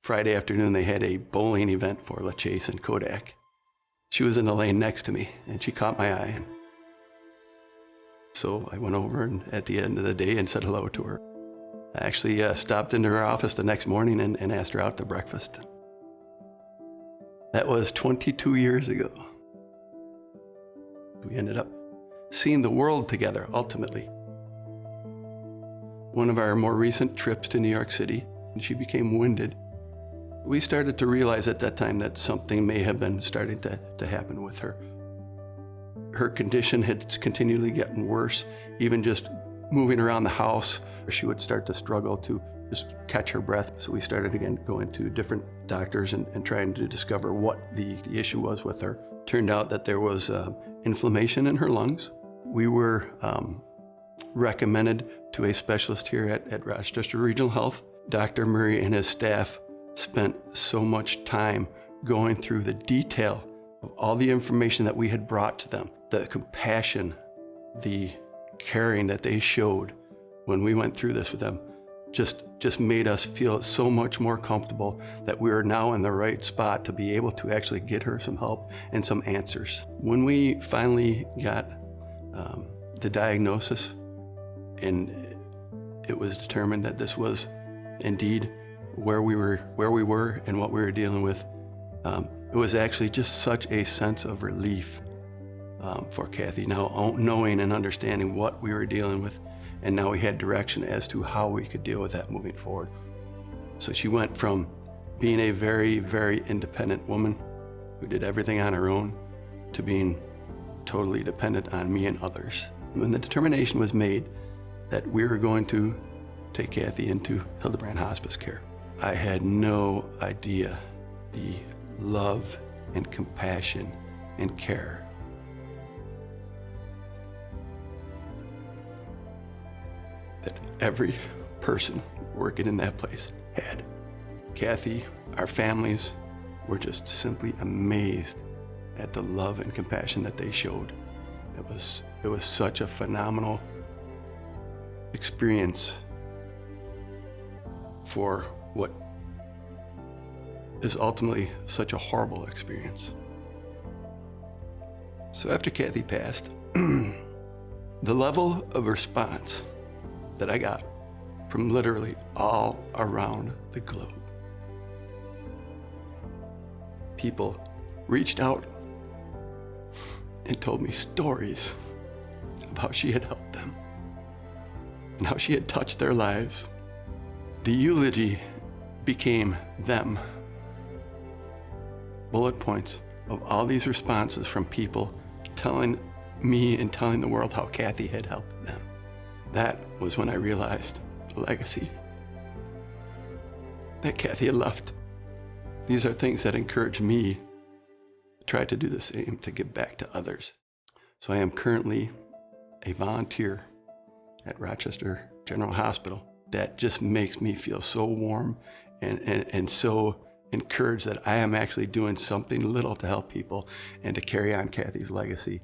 Friday afternoon, they had a bowling event for LaChase and Kodak. She was in the lane next to me, and she caught my eye. And so I went over and at the end of the day and said hello to her. I actually stopped into her office the next morning and asked her out to breakfast. That was 22 years ago. We ended up seeing the world together, ultimately. One of our more recent trips to New York City, and she became winded. We started to realize at that time that something may have been starting to happen with her. Her condition had continually gotten worse. Even just moving around the house, she would start to struggle to just catch her breath. So we started again going to different doctors and trying to discover what the issue was with her. Turned out that there was inflammation in her lungs. We were recommended to a specialist here at Rochester Regional Health. Dr. Murray and his staff spent so much time going through the detail of all the information that we had brought to them, the compassion, the caring that they showed when we went through this with them, just made us feel so much more comfortable that we are now in the right spot to be able to actually get her some help and some answers. When we finally got the diagnosis and it was determined that this was indeed where we were and what we were dealing with, it was actually just such a sense of relief for Kathy, now knowing and understanding what we were dealing with, and now we had direction as to how we could deal with that moving forward. So she went from being a very, very independent woman who did everything on her own to being totally dependent on me and others. When the determination was made that we were going to take Kathy into Hildebrand hospice care, I had no idea the love and compassion and care that every person working in that place had. Kathy, our families were just simply amazed at the love and compassion that they showed. It was such a phenomenal experience for what is ultimately such a horrible experience. So after Kathy passed, the level of response that I got from literally all around the globe. People reached out and told me stories of how she had helped them and how she had touched their lives. The eulogy became them. Bullet points of all these responses from people telling me and telling the world how Kathy had helped them. That was when I realized the legacy that Kathy had left. These are things that encourage me to try to do the same, to give back to others. So I am currently a volunteer at Rochester General Hospital. That just makes me feel so warm and so encouraged that I am actually doing something little to help people and to carry on Kathy's legacy.